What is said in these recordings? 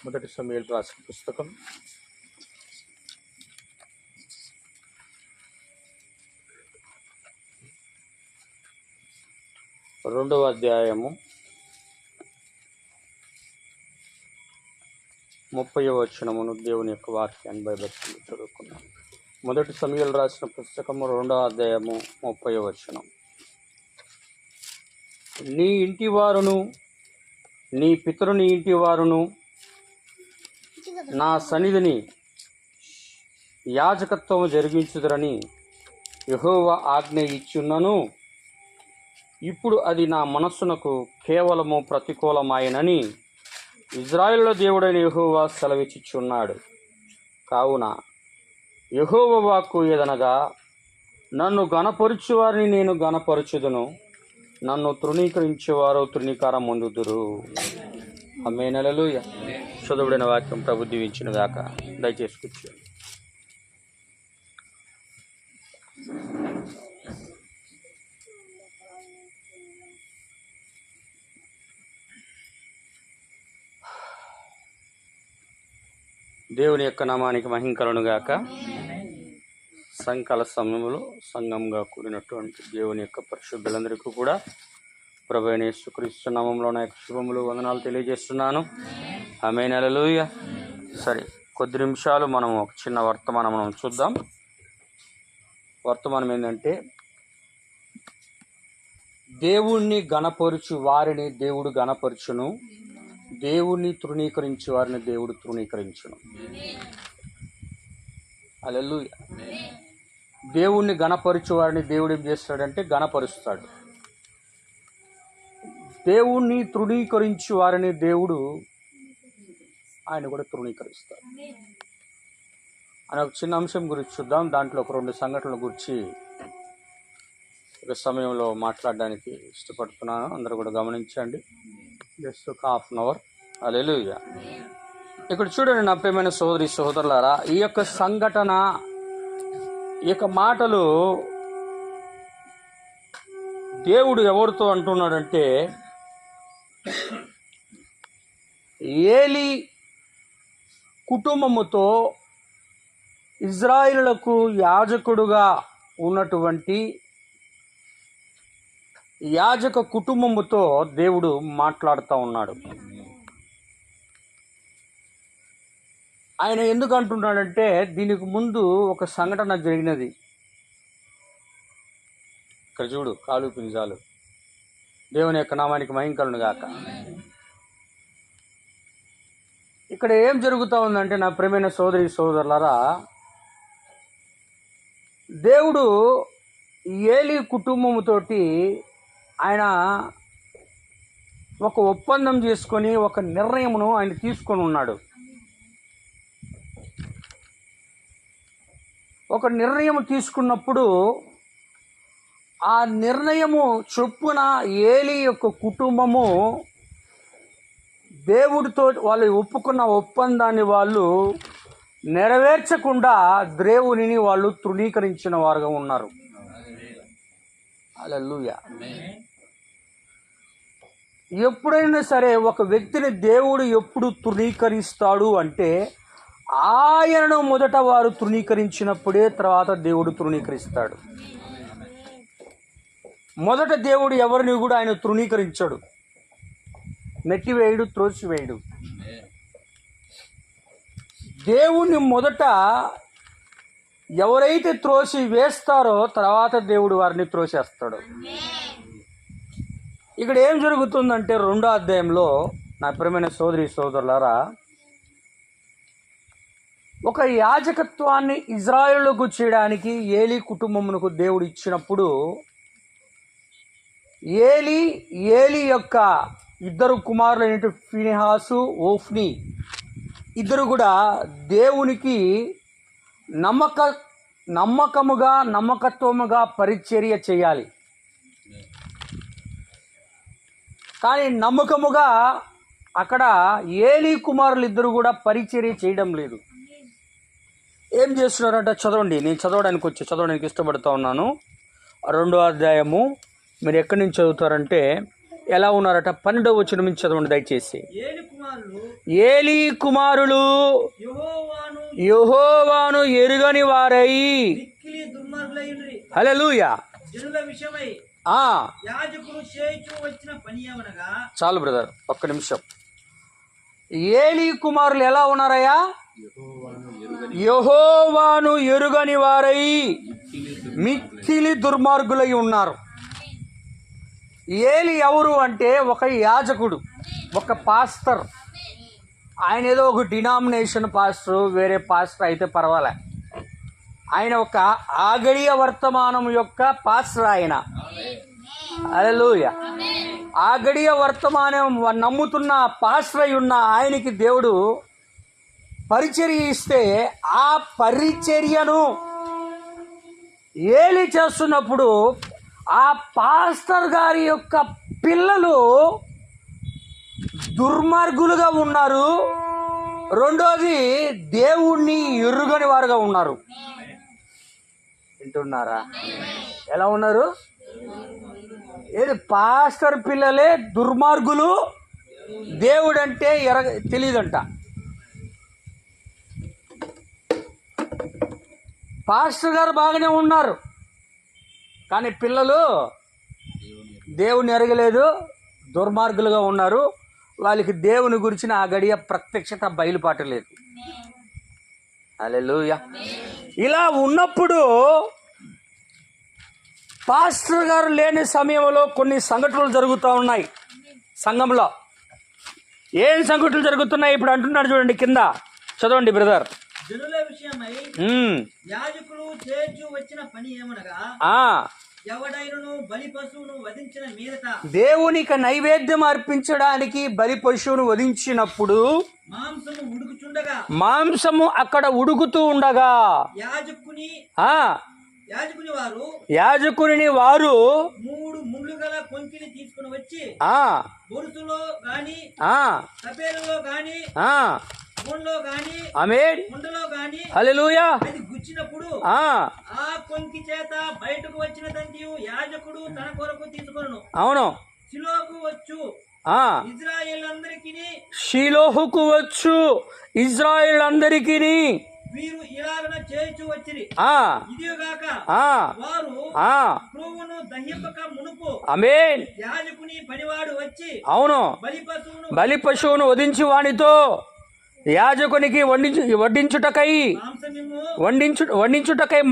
మొదటి సమూయేలు రాసిన పుస్తకం 2వ అధ్యాయము 30వ వచనమును దేవుని యొక్క వాక్యాన్ని బైబిల్లో చదువుకున్నాం. మొదటి సమూయేలు రాసిన పుస్తకము 2వ అధ్యాయము 30వ వచనం. నీ ఇంటి వారును నీ పితరుని ఇంటి వారును నా సన్నిధిని యాజకత్వము జరిగించుదురని యెహోవా ఆజ్ఞ ఇచ్చున్నను, ఇప్పుడు అది నా మనస్సునకు కేవలము ప్రతికూలమాయనని ఇజ్రాయేలు దేవుడైన యెహోవా సెలవిచ్చుచున్నాడు. కావున యెహోవా వాక్కు ఏదనగా, నన్ను గణపరచువారిని నేను గణపరచుదును, నన్ను తృణీకరించేవారు తృణీకారం పొందుదురు. ఆమేన్. హల్లెలూయా. చదువుడిన వాక్యం ప్రభు దీవించును గాక. దయచేసి కూర్చోండి. దేవుని యొక్క నామానికి మహిమ కలుగును గాక. సాయంకాల సమయంలో సంఘంగా కూడినటువంటి దేవుని యొక్క పరిశుద్ధులందరికీ కూడా ప్రభువైన యేసుక్రీస్తు నామములో నా యొక్క శుభములు వందనాలు తెలియజేస్తున్నాను. ఆమేన్. హల్లెలూయా. సరే, కొద్ది నిమిషాలు మనం ఒక చిన్న వర్తమానం మనం చూద్దాం. వర్తమానం ఏంటంటే, దేవుణ్ణి గణపరుచు వారిని దేవుడు గణపరచును, దేవుణ్ణి తృణీకరించు వారిని దేవుడు తృణీకరించును. హల్లెలూయా. దేవుణ్ణి గణపరచు వారిని దేవుడు ఏం చేస్తాడంటే గణపరుస్తాడు. దేవుణ్ణి తృణీకరించు వారిని దేవుడు ఆయన కూడా తృణీకరిస్తాడు. అని ఒక చిన్న అంశం గురించి చూద్దాం. దాంట్లో ఒక 2 సంఘటనల గురించి ఒక సమయంలో మాట్లాడడానికి ఇష్టపడుతున్నాను. అందరూ కూడా గమనించండి. జస్ట్ ఒక హాఫ్ అన్ అవర్. హల్లెలూయా. ఇక్కడ చూడండి నా ప్రియమైన సోదరి సోదరులారా, ఈ యొక్క సంఘటన, ఈ యొక్క మాటలు దేవుడు ఎవరితో అంటున్నాడంటే, ఏలీ కుటుంబముతో ఇజ్రాయేలులకు యాజకుడుగా ఉన్నటువంటి యాజక కుటుంబముతో దేవుడు మాట్లాడుతూ ఉన్నాడు. ఆయన ఎందుకు అంటున్నాడంటే, దీనికి ముందు ఒక సంఘటన జరిగినది. ఇక్కడ చూడు, కాలు పింజాలు. దేవుని యొక్క నామానికి మహిమ కలుగును గాక. ఇక్కడ ఏం జరుగుతూ ఉందంటే నా ప్రియమైన సోదరి సోదరులారా, దేవుడు ఏలీ కుటుంబముతోటి ఆయన ఒక ఒప్పందం చేసుకొని ఒక నిర్ణయమును ఆయన తీసుకొని ఉన్నాడు. ఒక నిర్ణయం తీసుకున్నప్పుడు ఆ నిర్ణయము చొప్పున ఏలీ యొక్క కుటుంబము దేవుడితో వాళ్ళు ఒప్పుకున్న ఒప్పందాన్ని వాళ్ళు నెరవేర్చకుండా దేవునిని వాళ్ళు తృణీకరించిన వారుగా ఉన్నారు. హల్లెలూయా. ఎప్పుడైనా సరే ఒక వ్యక్తిని దేవుడు ఎప్పుడు తృణీకరిస్తాడు అంటే, ఆయనను మొదట వారు తృణీకరించినప్పుడే తర్వాత దేవుడు తృణీకరిస్తాడు. మొదట దేవుడు ఎవరిని కూడా ఆయన తృణీకరించడు, నెట్టివేయడు, త్రోసివేయడు. దేవుణ్ణి మొదట ఎవరైతే త్రోసి వేస్తారో తర్వాత దేవుడు వారిని త్రోసేస్తాడు. ఇక్కడ ఏం జరుగుతుందంటే 2వ అధ్యాయంలో నా ప్రియమైన సోదరి సోదరులారా, ఒక యాజకత్వాన్ని ఇజ్రాయేలుకు చేయడానికి ఏలీ కుటుంబమునకు దేవుడు ఇచ్చినప్పుడు, ఏలీ యొక్క 2 కుమారులైన ఫీనెహాసు, ఓఫ్ని ఇద్దరు కూడా దేవునికి నమ్మకత్వముగా పరిచర్య చేయాలి. కానీ నమ్మకముగా అక్కడ ఏలీ కుమారులు ఇద్దరు కూడా పరిచర్య చేయడం లేదు. ఏం చేస్తున్నారంటే, చదవండి. నేను చదవడానికి ఇష్టపడుతూ ఉన్నాను. 2వ అధ్యాయము మీరు ఎక్కడి నుంచి చదువుతారంటే ఎలా ఉన్నారట? 12వ వచనం నుంచి చదవండి దయచేసి. ఏలి కుమారులు ఏలీ కుమారులు యెహోవాను యెహోవాను ఎరుగని వారై మిక్కిలి దుర్మార్గులైండ్రి. హల్లెలూయా. జనుల విషయమై యాజకులు చేయుచు వచ్చిన పని ఏమనగా. చాలు బ్రదర్, ఒక్క నిమిషం. ఏలీ కుమారులు ఎలా ఉన్నారయ్యా? యెహోవాను ఎరుగని వారై మిక్కిలి దుర్మార్గులై ఉన్నారు. ఏలి ఎవరు అంటే ఒక యాజకుడు, ఒక పాస్టర్. ఆయన ఏదో ఒక డినామినేషన్ పాస్టర్, వేరే పాస్టర్ అయితే పర్వాలే. ఆయన ఒక ఆగడియ వర్తమానం యొక్క పాస్టర్ ఆయన. హల్లెలూయా. ఆగడియ వర్తమానం నమ్ముతున్న పాస్టర్ అయి ఉన్న ఆయనకి దేవుడు పరిచర్య ఇస్తే ఆ పరిచర్యను ఏలి చేస్తున్నప్పుడు ఆ పాస్టర్ గారి యొక్క పిల్లలు దుర్మార్గులుగా ఉన్నారు. రెండోది దేవుణ్ణి ఎరుగని వారుగా ఉన్నారు. వింటున్నారా? ఎలా ఉన్నారు? ఏది పాస్టర్ పిల్లలే దుర్మార్గులు, దేవుడంటే తెలియదంట. పాస్టర్ గారు బాగానే ఉన్నారు, కానీ పిల్లలు దేవుని ఎరగలేదు, దుర్మార్గులుగా ఉన్నారు. వాళ్ళకి దేవుని గురించిన ఆ గడియ ప్రత్యక్షత బయలుపాటలేదు. హల్లెలూయా. ఇలా ఉన్నప్పుడు పాస్టర్ గారు లేని సమయంలో కొన్ని సంఘటనలు జరుగుతూ ఉన్నాయి సంఘంలో. ఏం సంఘటనలు జరుగుతున్నాయి ఇప్పుడు అంటున్నాడు చూడండి, కింద చదవండి బ్రదర్. జనుల విషయమై యాజకులు చేయుచు వచ్చిన పని ఏమనగా, ఎవడైనను బలి పశువును వధించిన మీదట దేవునికి నైవేద్యం అర్పించడానికి బలి పశువును వధించినప్పుడు మాంసము ఉడుకుచుండగా, మాంసము అక్కడ ఉడుకుతూ ఉండగా యాజకుని వారు 3 ముళ్ళు గల కొంకిని తీసుకుని వచ్చి బొరుసులో గాని తపేలలో గాని బోన్లో గాని ముండలో గాని హల్లెలూయా అది గుచ్చినప్పుడు ఆ కొంకి చేత బయటకు వచ్చిన దంతియు యాజకుడు తన కొరకు తీసుకొనును. అవును. షిలోహుకు వచ్చు ఇజ్రాయేలందరికీ వీరు ఇలాగన చేయుచు వచ్చిరి. ఇదిగాక వారు ప్రభువును దహింపక మునుపు ఆమేన్ యాజకుని పనివాడు వచ్చి అవును బలి పశువును వధించి వానితో యాజకునికి వడ్డించుటకై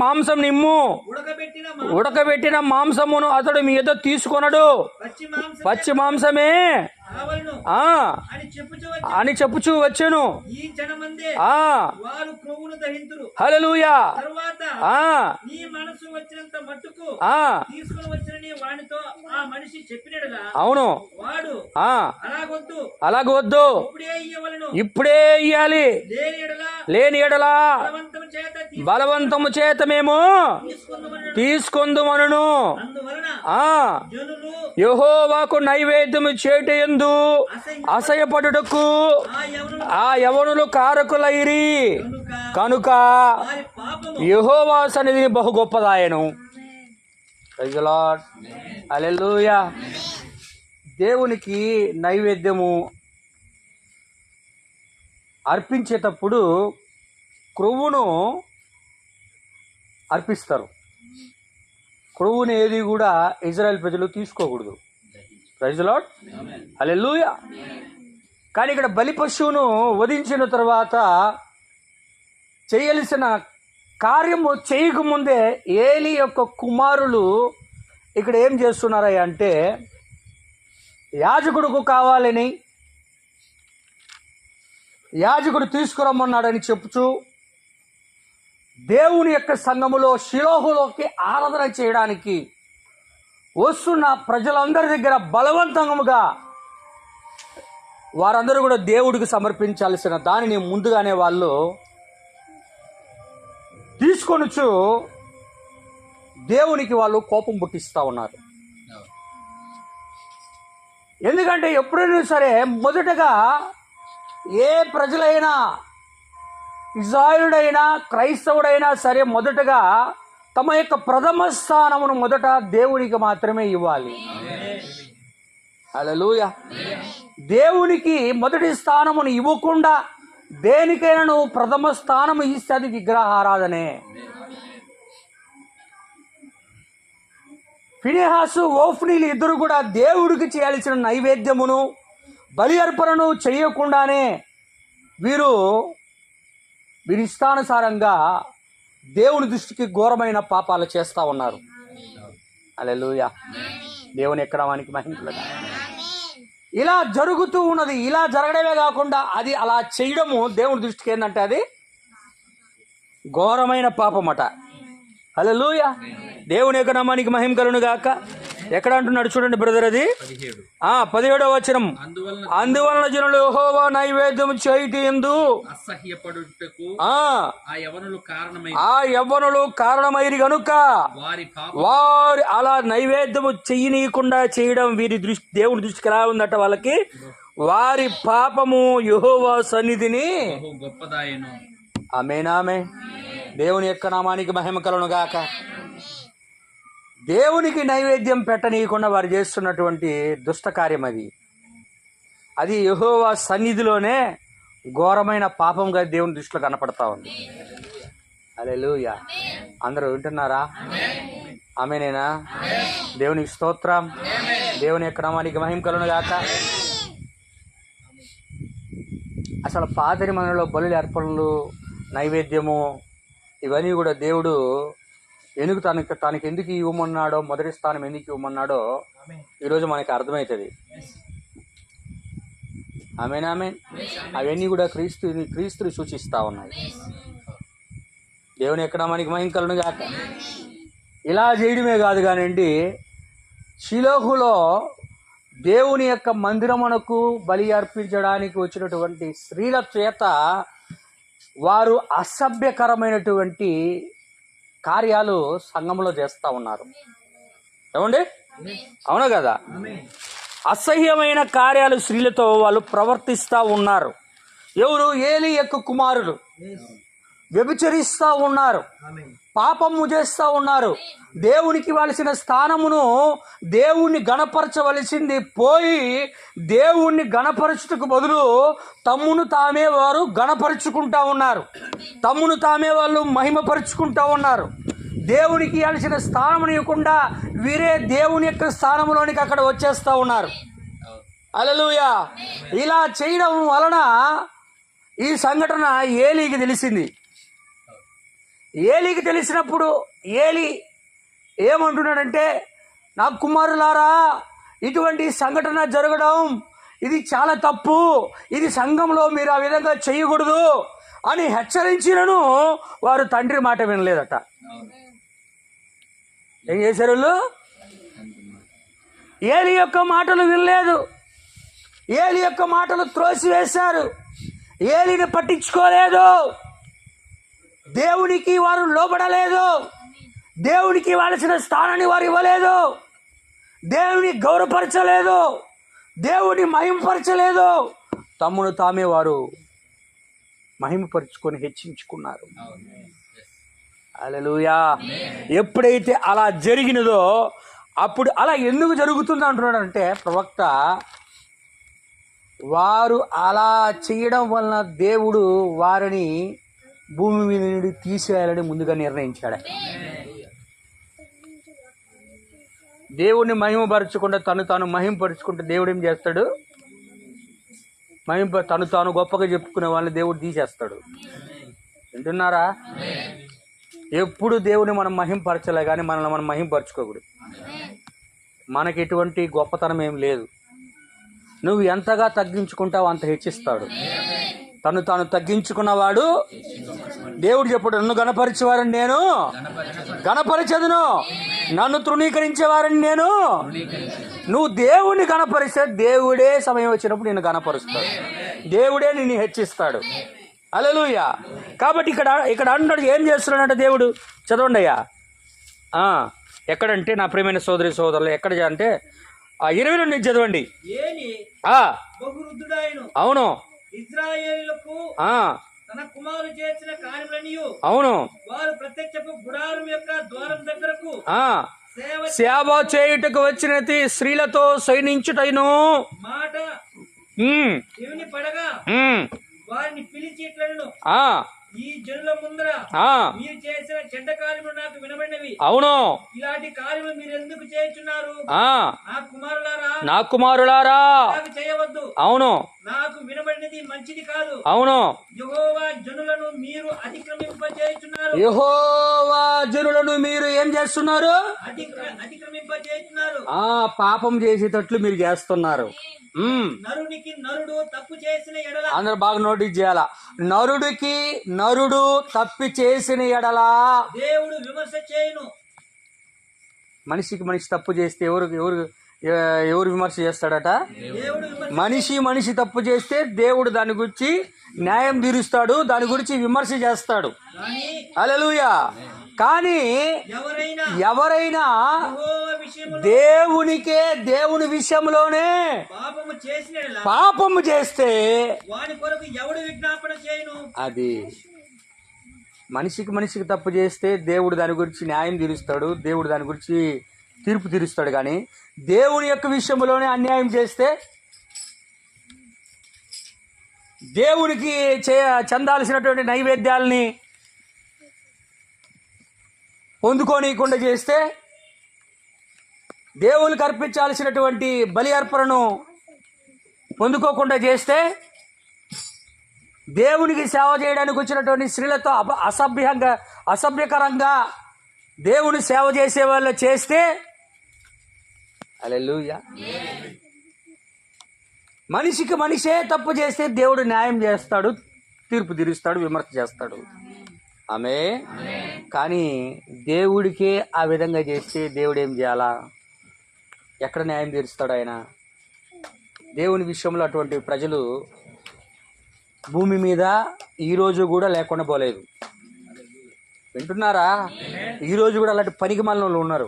మాంసం నిమ్ము, ఉడకబెట్టిన మాంసమును అతడు మీ ఎదుట తీసుకొనడు, పచ్చి మాంసమే అని చెప్పుచూ వచ్చెను. హల్లెలూయా. అవును. అలాగొద్దు, ఇప్పుడే ఇయ్యాలి, లేని ఎడలా బలవంతము చేత మేము తీసుకొందుమను. యెహోవాకు నైవేద్యము చేయుటయందు అసహ్యపడుటకు ఆ యవనులు కారకులైరి కనుక యెహోవా సన్నిధిని బహు గొప్పదాయను. Praise the Lord. హల్లెలూయా. దేవునికి నైవేద్యము అర్పించేటప్పుడు క్రొవ్వును అర్పిస్తారు. క్రొవ్వుని ఏది కూడా ఇజ్రాయెల్ ప్రజలు తీసుకోకూడదు. Praise the Lord. హల్లెలూయా. కానీ ఇక్కడ బలి పశువును వధించిన తర్వాత చేయాల్సిన కార్యము చేయకముందే ఏలి యొక్క కుమారులు ఇక్కడ ఏం చేస్తున్నారా అంటే యాజకుడుకు కావాలని యాజకుడు తీసుకురమ్మన్నాడని చెప్పుచూ దేవుని యొక్క సంఘములో షిలోహులోకి ఆరాధన చేయడానికి వస్తున్న ప్రజలందరి దగ్గర బలవంతంగా వారందరూ కూడా దేవుడికి సమర్పించాల్సిన దానిని ముందుగానే వాళ్ళు తీసుకొనుచు దేవునికి వాళ్ళు కోపం పుట్టిస్తూ ఉన్నారు. ఎందుకంటే ఎప్పుడైనా సరే మొదటగా ఏ ప్రజలైనా ఇజ్రాయేలుడైనా క్రైస్తవుడైనా సరే మొదటగా తమ యొక్క ప్రథమ స్థానమును మొదట దేవునికి మాత్రమే ఇవ్వాలి. హల్లెలూయా. దేవునికి మొదటి స్థానమును ఇవ్వకుండా దేనికైనా నువ్వు ప్రథమ స్థానము ఇస్తే అది విగ్రహారాధనే. ఫినెహాసు ఓఫ్నీలు ఇద్దరు కూడా దేవుడికి చేయాల్సిన నైవేద్యమును బలి అర్పణను చేయకుండానే వీరి ఇష్టానుసారంగా దేవుని దృష్టికి ఘోరమైన పాపాలు చేస్తూ ఉన్నారు. హల్లెలూయా. దేవుని ఎక్కడానికి మహిమలుగా ఇలా జరుగుతూ ఉన్నది. ఇలా జరగడమే కాకుండా అది అలా చేయడము దేవుని దృష్టికి ఏంటంటే అది ఘోరమైన పాపమట. హల్లెలూయా. దేవుని యొక్క నామానికి మహిమ కలుగును గాక. ఎక్కడ అంటున్నాడు చూడండి బ్రదర్, అది 17వ వచనం. అందువలన జనులు యెహోవా నైవేద్యం చేయుట యందు అసహ్యపడుటకు ఆ యవ్వనులు కారణమైరి గనుక వారి అలా నైవేద్యము చెయ్యనీయకుండా చేయడం వీరి దృష్టి దేవుని దృష్టికి ఎలా ఉందట వాళ్ళకి? వారి పాపము యెహోవా సన్నిధిని గొప్పదాయను. ఆమేనామే. దేవుని యొక్క నామానికి మహిమ కలుగును గాక. దేవునికి నైవేద్యం పెట్టనీయకుండా వారు చేస్తున్నటువంటి దుష్ట కార్యం అది యెహోవా సన్నిధిలోనే ఘోరమైన పాపంగా దేవుని దృష్టిలో కనపడతా ఉంది. హల్లెలూయా. అందరూ వింటున్నారా? ఆమేనేనా? దేవునికి స్తోత్రం. దేవుని యొక్క నామానికి మహిమ కలుగును గాక. అసలు పాత నిబంధనలో బలుల అర్పణలు, నైవేద్యము ఇవన్నీ కూడా దేవుడు ఎందుకు తనకి ఎందుకు ఇవ్వమన్నాడో, మొదటి స్థానం ఎందుకు ఇవ్వమన్నాడో ఈరోజు మనకి అర్థమవుతుంది. ఆమేన్. అవన్నీ కూడా క్రీస్తుని సూచిస్తూ ఉన్నాయి. దేవుని యొక్క నామానికి మహిమ కలుగును గాక. ఇలా చేయడమే కాదు కానివ్వండి, షిలోహులో దేవుని యొక్క మందిరమునకు బలి అర్పించడానికి వచ్చినటువంటి స్త్రీల చేత వారు అసభ్యకరమైనటువంటి కార్యాలు సంఘంలో చేస్తూ ఉన్నారు. ఏమండి? అవునా కదా? అసహ్యమైన కార్యాలు స్త్రీలతో వాళ్ళు ప్రవర్తిస్తూ ఉన్నారు. ఎవరు? ఏలీ యొక్క కుమారులు వ్యభిచరిస్తూ ఉన్నారు, పాపము చేస్తూ ఉన్నారు. దేవునికి ఇవ్వాల్సిన స్థానమును దేవుణ్ణి గణపరచవలసింది పోయి దేవుణ్ణి గణపరచుటకు బదులు తమ్మును తామే వారు గణపరుచుకుంటా ఉన్నారు, తమ్మును తామే వాళ్ళు మహిమపరుచుకుంటా ఉన్నారు. దేవునికి ఇవ్వాల్సిన స్థానం ఇవ్వకుండా వీరే దేవుని యొక్క స్థానంలోనికి అక్కడ వచ్చేస్తూ ఉన్నారు. హల్లెలూయా. ఇలా చేయడం వలన ఈ సంఘటన ఏలీకి తెలిసింది. ఏలీకి తెలిసినప్పుడు ఏలీ ఏమంటున్నాడంటే, నా కుమారులారా, ఇటువంటి సంఘటన జరగడం ఇది చాలా తప్పు, ఇది సంఘంలో మీరు ఆ విధంగా చేయకూడదు అని హెచ్చరించినను వారు తండ్రి మాట వినలేదట. ఏం చేశారు? వాళ్ళు ఏలీ యొక్క మాటలు వినలేదు, ఏలీ యొక్క మాటలు త్రోసివేశారు, ఏలీని పట్టించుకోలేదు, దేవునికి వారు లోబడలేదు, దేవునికి ఇవ్వాల్సిన స్థానాన్ని వారు ఇవ్వలేదు, దేవుని గౌరవపరచలేదు, దేవుని మహిమపరచలేదు. తమ్మును తామే వారు మహిమపరుచుకొని హెచ్చించుకున్నారు. హల్లెలూయా. ఎప్పుడైతే అలా జరిగినదో అప్పుడు అలా ఎందుకు జరుగుతుంది అంటున్నాడంటే ప్రవక్త, వారు అలా చేయడం వలన దేవుడు వారిని భూమి మీద నుండి తీసేయాలని ముందుగా నిర్ణయించాడు. దేవుడిని మహిమపరచకుండా తాను మహిమపరుచుకుంటే దేవుడు ఏం చేస్తాడు? తాను గొప్పగా చెప్పుకునే వాళ్ళని దేవుడు తీసేస్తాడు. వింటున్నారా? ఎప్పుడు దేవుని మనం మహిమపరచలే కానీ మనల్ని మనం మహిమపరచుకోకూడదు. మనకి ఎటువంటి గొప్పతనం ఏం లేదు. నువ్వు ఎంతగా తగ్గించుకుంటావు అంత హెచ్చిస్తాడు. తాను తగ్గించుకున్నవాడు దేవుడు చెప్పాడు, నన్ను గణపరిచేవారని నేను గణపరిచదును, నన్ను తృణీకరించేవారని నేను. నువ్వు దేవుణ్ణి గణపరిస్తే దేవుడే సమయం వచ్చినప్పుడు నిన్ను గణపరుస్తాడు, దేవుడే నిన్ను హెచ్చిస్తాడు. హల్లెలూయా. కాబట్టి ఇక్కడ అంటాడు, ఏం చేస్తున్నాడంటే దేవుడు, చదవండి అయ్యా. ఎక్కడంటే నా ప్రియమైన సోదరి సోదరులు, ఎక్కడ అంటే 20 నుంచి చదవండి. అవును. ఇశ్రాయేలులకు తన కుమారులు చేసిన కార్యములనియు అవును వారు ప్రత్యక్షపు గుడారం యొక్క ద్వారం దగ్గరకు సేవ చేయుటకు వచ్చిన స్త్రీలతో శయనించుటైను. మాట ఉమ్, చెవిని పడగా ఉమ్, వారిని పిలిచి ఇట్లను, ఆ, ఈ జనుల ముందర ఆ, మీరు చేసిన చెడ్డ కార్యములు నాకు వినబడినవి. అవును. ఇలాంటి కార్యములు మీరు ఎందుకు చేయుచున్నారు? ఆ, నా కుమారులారా, నా కుమారులారా, నాకు చేయవద్దు. అవును, నాకు వినబడినది మంచిది కాదు. అవును. యెహోవా జనులను మీరు అతిక్రమింపజేయుచున్నారు. యెహోవా జనులను మీరు ఏం చేస్తున్నారు? అతిక్రమింపజేయుచున్నారు. ఆ, పాపం చేసేటట్లు మీరు చేస్తున్నారు. నరునికి నరుడు తప్పు చేసిన ఎడల, అందరు బాగా నోటీస్ చేయాల. నరుడికి నరుడు తప్పి చేసిన ఎడలా దేవుడు విమర్శ చేయును. మనిషికి మనిషి తప్పు చేస్తే ఎవరు విమర్శ చేస్తాడట? దేవుడు విమర్శ మనిషి తప్పు చేస్తే దేవుడు దాని గురించి న్యాయం తీరుస్తాడు, దాని గురించి విమర్శ చేస్తాడు. కానీ హల్లెలూయా. కానీ ఎవరైనా యెహోవా విషయములో దేవుని విషయంలోనే పాపము చేసిన ఎడల పాపము చేస్తే వాని కొరకు ఎవడు విజ్ఞాపన చేయును? అది మనిషికి తప్పు చేస్తే దేవుడు దాని గురించి న్యాయం తీరుస్తాడు, దేవుడు దాని గురించి తీర్పు తీరుస్తాడు. కానీ దేవుని యొక్క విషయంలోనే అన్యాయం చేస్తే దేవునికి చెందాల్సినటువంటి నైవేద్యాలని పొందుకోనీయకుండా చేస్తే, దేవునికి అర్పించాల్సినటువంటి బలి అర్పణను పొందుకోకుండా చేస్తే, దేవునికి సేవ చేయడానికి వచ్చినటువంటి స్త్రీలతో అసభ్యకరంగా దేవుని సేవ చేసే వాళ్ళు చేస్తే, హల్లెలూయా, మనిషికి మనిషే తప్పు చేస్తే దేవుడు న్యాయం చేస్తాడు, తీర్పు తీరుస్తాడు, విమర్శ చేస్తాడు. ఆమె కానీ దేవుడికే ఆ విధంగా చేస్తే దేవుడు ఏం చేయాలా? ఎక్కడ న్యాయం తీరుస్తాడు ఆయన? దేవుని విషయంలో అటువంటి ప్రజలు భూమి మీద ఈరోజు కూడా లేకుండా పోలేదు. వింటున్నారా? ఈరోజు కూడా అలాంటి పనికి మాలిన ఉన్నారు.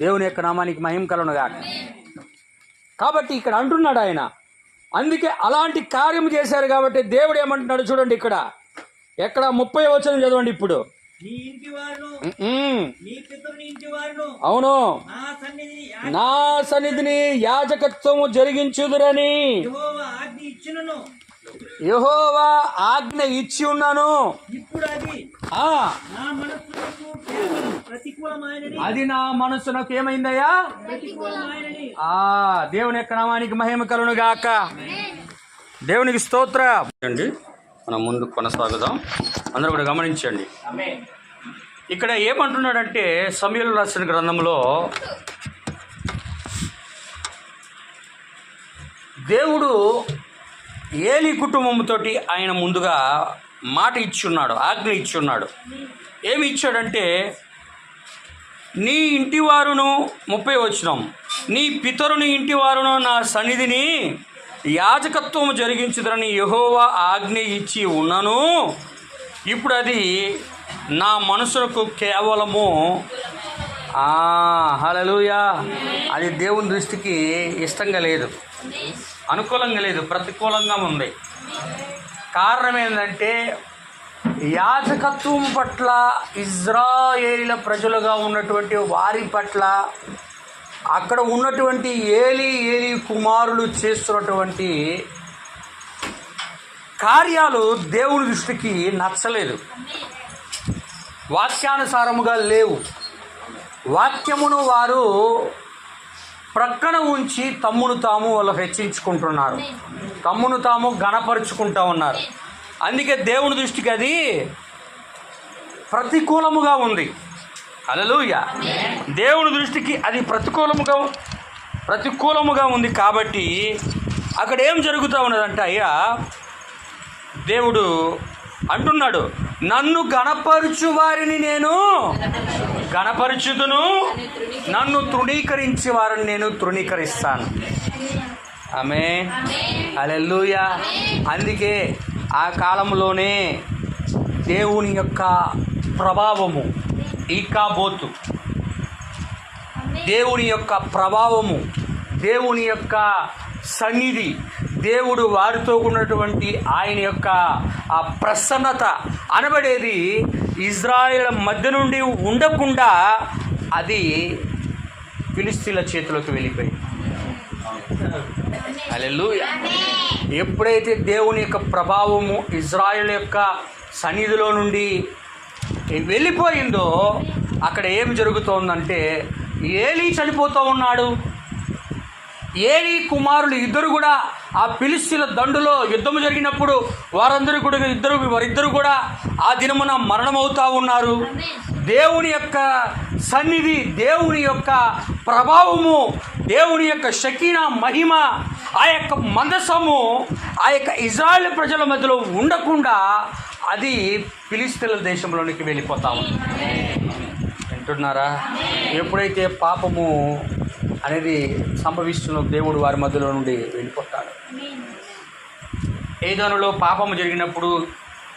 దేవుని యొక్క నామానికి మహిమ కలుగునుగాక. కాబట్టి ఇక్కడ అంటున్నాడు ఆయన, అందుకే అలాంటి కార్యం చేశారు కాబట్టి దేవుడు ఏమంటున్నాడు చూడండి. ఎక్కడ 30వ వచనం చదవండి ఇప్పుడు. నీ ఇంటి వారును నీ పితరుని ఇంటి వారును అవును నా సన్నిధిని యాజకత్వము జరిగించుదురని యెహోవా ఆజ్ఞ ఇచ్చి ఉన్నాను. ఇప్పుడు అది అది నా మనస్సునకు ఏమైందయ్యా? దేవుని యొక్క నామానికి మహిమ కలుగును గాక. దేవునికి స్తోత్రం అండి. మనం ముందు కొనసాగుదాం. అందరూ కూడా గమనించండి. ఇక్కడ ఏమంటున్నాడంటే సమూయేలు రాసిన గ్రంథంలో దేవుడు ఏలీ కుటుంబంతోటి ఆయన ముందుగా మాట ఇచ్చున్నాడు, ఆజ్ఞ ఇచ్చున్నాడు. ఏమి ఇచ్చాడంటే, నీ ఇంటి వారును 30వ వచనం, నీ పితరుని ఇంటి వారును నా సన్నిధిని యాజకత్వము జరిగించుదరని యెహోవా ఆజ్ఞ ఇచ్చి ఉన్నాను. ఇప్పుడు అది నా మనసులకు కేవలము హల్లెలూయా, అది దేవుని దృష్టికి ఇష్టంగా లేదు, అనుకూలంగా లేదు, ప్రతికూలంగా ఉంది. కారణం ఏంటంటే యాజకత్వం పట్ల ఇజ్రాయేలీల ప్రజలుగా ఉన్నటువంటి వారి పట్ల అక్కడ ఉన్నటువంటి ఏలీ కుమారులు చేస్తున్నటువంటి కార్యాలు దేవుని దృష్టికి నచ్చలేదు, వాక్యానుసారముగా లేవు. వాక్యమును వారు ప్రక్కన ఉంచి తమ్మును తాము వాళ్ళు హెచ్చించుకుంటున్నారు, తమ్మును తాము గణపరుచుకుంటూ ఉన్నారు. అందుకే దేవుని దృష్టికి అది ప్రతికూలముగా ఉంది. హల్లెలూయా. దేవుని దృష్టికి అది ప్రతికూలముగా ఉంది. కాబట్టి అక్కడ ఏం జరుగుతూ ఉన్నదంటే, అయ్యా దేవుడు అంటున్నాడు, నన్ను గణపరుచు వారిని నేను గణపరుచుదును, నన్ను తృణీకరించే వారిని నేను తృణీకరిస్తాను. ఆమేన్, హల్లెలూయా. అందుకే ఆ కాలంలోనే దేవుని యొక్క ప్రభావము ఈకాబోతు, దేవుని యొక్క ప్రభావము, దేవుని యొక్క సన్నిధి, దేవుడు వారితో ఉన్నటువంటి ఆయన యొక్క ఆ ప్రసన్నత అనబడేది ఇజ్రాయేల్ మధ్య నుండి ఉండకుండా అది ఫిలిస్తీన్ల చేతిలోకి వెళ్ళిపోయింది. హల్లెలూయా. ఎప్పుడైతే దేవుని యొక్క ప్రభావము ఇజ్రాయెల్ యొక్క సన్నిధిలో నుండి వెళ్ళిపోయిందో అక్కడ ఏం జరుగుతోందంటే ఏలీ చనిపోతూ ఉన్నాడు. ఏలీ కుమారులు ఇద్దరు కూడా ఆ ఫిలిస్తీన్ల దండులో యుద్ధము జరిగినప్పుడు వారిద్దరు కూడా ఆ దినమున మరణమవుతా ఉన్నారు. దేవుని యొక్క సన్నిధి, దేవుని యొక్క ప్రభావము, దేవుని యొక్క షకీనా మహిమ, ఆ యొక్క మందసము ఆ యొక్క ఇజ్రాయెల్ ప్రజల మధ్యలో ఉండకుండా అది ఫిలిస్తీన్ల దేశంలోనికి వెళ్ళిపోతా ఉంది. వింటున్నారా? ఎప్పుడైతే పాపము అనేది సంభవిస్తున్న దేవుడు వారి మధ్యలో నుండి వెళ్ళిపోతాడు. ఏదోనులో పాపము జరిగినప్పుడు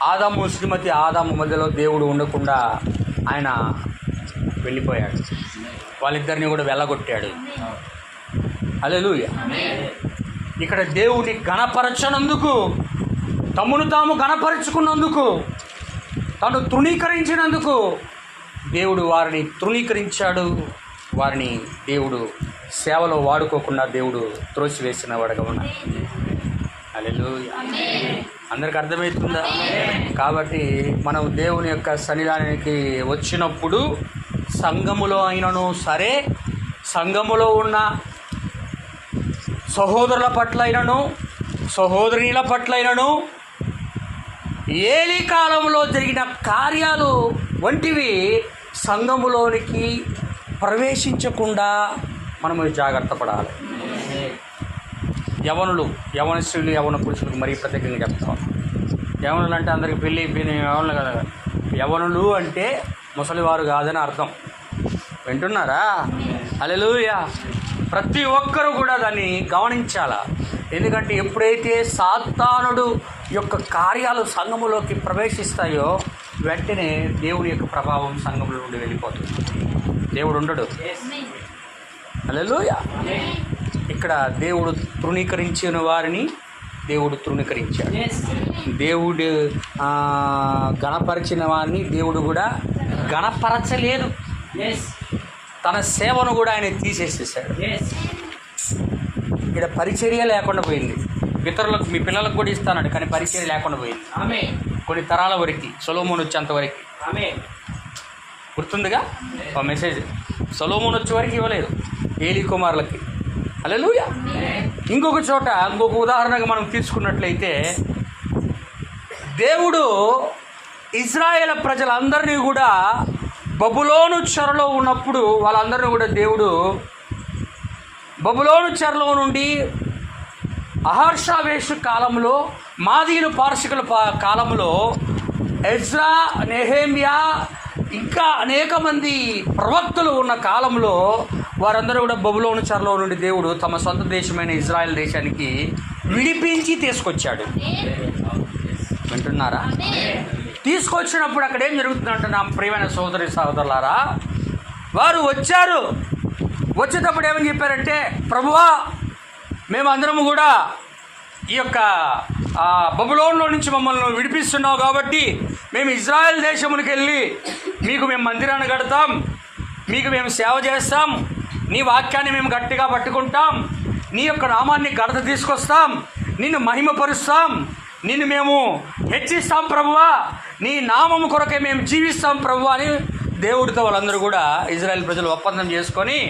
ఆదాము శ్రీమతి ఆదాము మధ్యలో దేవుడు ఉండకుండా ఆయన వెళ్ళిపోయాడు. వాళ్ళిద్దరిని కూడా వెళ్ళగొట్టాడు. హల్లెలూయా. ఇక్కడ దేవుని గణపరచనందుకు, తమను తాము గణపరుచుకున్నందుకు, తను తృణీకరించినందుకు దేవుడు వారిని తృణీకరించాడు. వారిని దేవుడు సేవలో వాడుకోకుండా దేవుడు త్రోసివేసిన వాడుగా ఉన్నాడు. హల్లెలూయా. అందరికి అర్థమవుతుందా? కాబట్టి మనం దేవుని యొక్క సన్నిధానానికి వచ్చినప్పుడు సంఘములో అయినను సరే, సంఘములో ఉన్న సహోదరుల పట్లైనను సహోదరుల పట్లైనను ఏలీ కాలంలో జరిగిన కార్యాలు వంటివి సంఘములోనికి ప్రవేశించకుండా మనము జాగ్రత్త పడాలి. యవన స్త్రీలు యవన పురుషులకు మరీ ప్రత్యేకంగా చెప్తాం. యవనులు అంటే అందరికి పెళ్ళి యవనులు కదా. యవనులు అంటే ముసలివారు కాదని అర్థం. వింటున్నారా? హల్లెలూయా. ప్రతి ఒక్కరూ కూడా దాన్ని గమనించాలా. ఎందుకంటే ఎప్పుడైతే సాతానుడు యొక్క కార్యాలు సంఘములోకి ప్రవేశిస్తాయో వెంటనే దేవుని యొక్క ప్రభావం సంఘంలో నుండి వెళ్ళిపోతుంది. దేవుడు ఉండడు. హల్లెలూయా. ఇక్కడ దేవుడు తృణీకరించిన వారిని దేవుడు తృణీకరించాడు. దేవుడు గణపరిచిన వారిని దేవుడు కూడా గణపరచలేదు. తన సేవను కూడా ఆయన తీసేసేసాడు. ఇక్కడ పరిచర్య లేకుండా పోయింది. ఇతరులకు, మీ పిల్లలకు కూడా ఇస్తానండి, కానీ పరిచర్య లేకుండా పోయింది. కొన్ని తరాల వరకు, సొలొమోను వచ్చేంత వరకు. గుర్తుందిగా ఆ మెసేజ్. సొలొమోను వచ్చే వరకు ఇవ్వలేదు ఏలీ కుమారులకి. హల్లెలూయా. ఇంకొక చోట, ఇంకొక ఉదాహరణగా మనం తీసుకున్నట్లయితే, దేవుడు ఇజ్రాయేల్ ప్రజలందరినీ కూడా బబులోను చెరలో ఉన్నప్పుడు వాళ్ళందరినీ కూడా దేవుడు బబులోను చెరలో నుండి అహర్షావేషు కాలంలో, మాదీను పార్షికుల కాలంలో, ఎజ్రా, నెహెమ్యా ఇంకా అనేక మంది ప్రవక్తలు ఉన్న కాలంలో వారందరూ కూడా బబులోను చెరలో నుండి దేవుడు తమ సొంత దేశమైన ఇజ్రాయెల్ దేశానికి విడిపించి తీసుకొచ్చాడు. వింటున్నారా? తీసుకొచ్చినప్పుడు అక్కడ ఏం జరుగుతుందంటే, నా ప్రియమైన సోదరి సోదరులారా, వారు వచ్చారు. వచ్చేటప్పుడు ఏమని చెప్పారంటే, ప్రభువా, మేమందరము కూడా ఈ యొక్క బబులోన్లో నుంచి మమ్మల్ని విడిపిస్తున్నావు కాబట్టి మేము ఇజ్రాయెల్ దేశమునికి వెళ్ళి మీకు మేము మందిరాన్ని కడతాం, మీకు మేము సేవ చేస్తాం, నీ వాక్యాన్ని మేము గట్టిగా పట్టుకుంటాం, నీ యొక్క నామాన్ని ఘనత తీసుకొస్తాం, నిన్ను మహిమపరుస్తాం, నిన్ను మేము హెచ్చిస్తాం ప్రభువా, నీ నామము కొరకే మేము జీవిస్తాం ప్రభువా అని దేవుడితో వాళ్ళందరూ కూడా ఇజ్రాయెల్ ప్రజలు ఒప్పందం చేసుకొని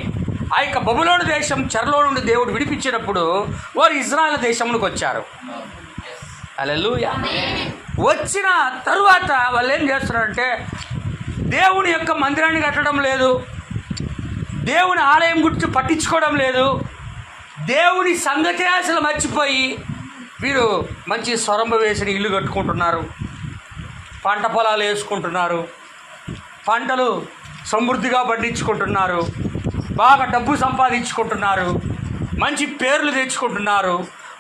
ఆ యొక్క బబులోను దేశం చెరలో నుండి దేవుడు విడిపించినప్పుడు వారు ఇజ్రాయెల్ దేశంలోకి వచ్చారు. హల్లెలూయా. వచ్చిన తరువాత వాళ్ళు ఏం చేస్తున్నారంటే, దేవుని యొక్క మందిరాన్ని కట్టడం లేదు, దేవుని ఆలయం గురించి పట్టించుకోవడం లేదు, దేవుని సంగతి అసలు మర్చిపోయి వీరు మంచి సొరంబ వేసిన ఇల్లు కట్టుకుంటున్నారు, పంట పొలాలు వేసుకుంటున్నారు, పంటలు సమృద్ధిగా పండించుకుంటున్నారు, బాగా డబ్బు సంపాదించుకుంటున్నారు, మంచి పేర్లు తెచ్చుకుంటున్నారు,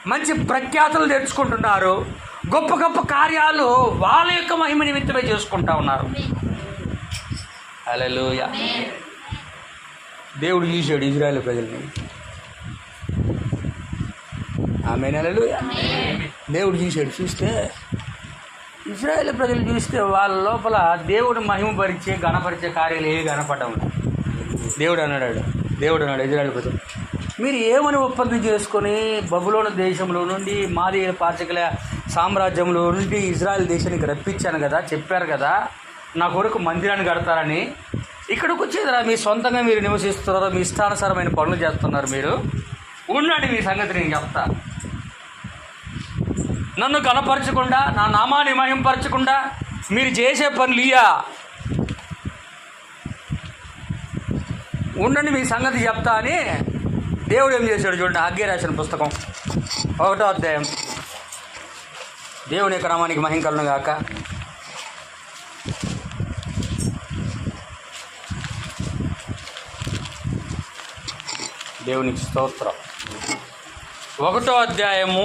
మంచి ప్రఖ్యాతులు తెచ్చుకుంటున్నారు, గొప్ప గొప్ప కార్యాలు వాళ్ళ యొక్క మహిమ నిమిత్తమే చేసుకుంటా ఉన్నారు. హల్లెలూయా. దేవుడు చూశాడు ఇజ్రాయేల్ ప్రజల్ని. ఆమేన్. హల్లెలూయా. దేవుడు చూశాడు. చూస్తే ఇజ్రాయేల్ ప్రజలు చూస్తే వాళ్ళ లోపల దేవుడు మహిమపరిచే గణపరిచే కార్యాలు ఏవి కనపడడం లేదు. దేవుడు అన్నాడు ఇజ్రాయేల్ ప్రజలు, మీరు ఏమని ఒప్పందం చేసుకొని బబులోను దేశంలో నుండి మాది పార్శికల సామ్రాజ్యంలో నుండి ఇజ్రాయెల్ దేశానికి రప్పించాను కదా, చెప్పారు కదా నా కొరకు మందిరాన్ని కడతారని. ఇక్కడికి వచ్చేదిరా మీ సొంతంగా మీరు నివసిస్తున్నారో మీ ఇష్టానుసారమైన పనులు చేస్తున్నారు. మీరు ఉండండి, మీ సంగతి నేను చెప్తా. నన్ను కనపరచకుండా నా నామాన్ని మహింపరచకుండా మీరు చేసే పనులు ఉండండి, మీ సంగతి చెప్తా అని దేవుడు ఏం చేశాడు చూడండి. హగ్గై రాసిన పుస్తకం 1వ అధ్యాయం. దేవుని యొక్క నామానికి మహిమ కలుగును గాక. దేవునికి స్తోత్రం. 1వ అధ్యాయము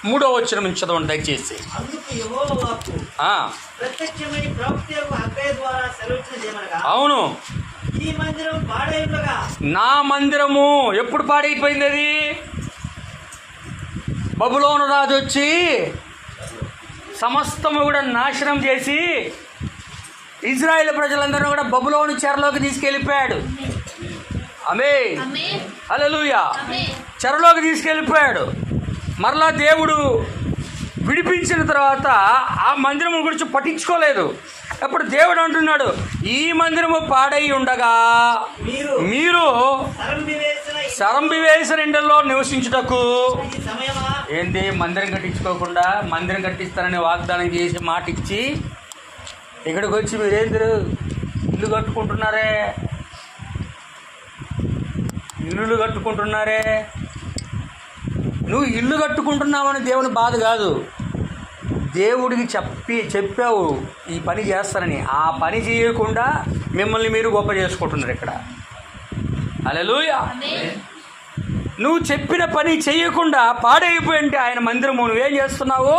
3వ వచనం నుంచి చదవండి దయచేసి. అందుకు యెహోవా వాక్కు ప్రత్యక్షమై ప్రవక్త హగ్గయి ద్వారా సెలవిచ్చినదేమనగా, అవును, ఈ మందిరం పాడైండగా. నా మందిరము ఎప్పుడు పాడైపోయింది? అది బబులోను రాజు వచ్చి సమస్తము కూడా నాశనం చేసి ఇజ్రాయేల్ ప్రజలందరూ కూడా బబులోను చెరలోకి తీసుకెళ్ళిపోయాడు. ఆమేన్, హల్లెలూయా. చెరలోకి తీసుకెళ్ళిపోయాడు. మరలా దేవుడు విడిపించిన తర్వాత ఆ మందిరం గురించి పట్టించుకోలేదు. అప్పుడు దేవుడు అంటున్నాడు, ఈ మందిరము పాడై ఉండగా మీరు సరంబివేసిన ఇండ్లలో నివసించుటకు. ఏంటి, మందిరం కట్టించుకోకుండా మందిరం కట్టిస్తానని వాగ్దానం చేసి మాట ఇచ్చి ఇక్కడికి వచ్చి మీరేంటి ఇల్లు కట్టుకుంటున్నారే, ఇల్లులు కట్టుకుంటున్నారే. నువ్వు ఇల్లు కట్టుకుంటున్నావని దేవుని బాధ కాదు, దేవుడికి చెప్పావు ఈ పని చేస్తానని. ఆ పని చేయకుండా మిమ్మల్ని మీరు గొప్ప చేసుకుంటున్నారు ఇక్కడ. హల్లెలూయా. నువ్వు చెప్పిన పని చేయకుండా పాడైపోయింటే ఆయన మందిరము నువ్వేం చేస్తున్నావు?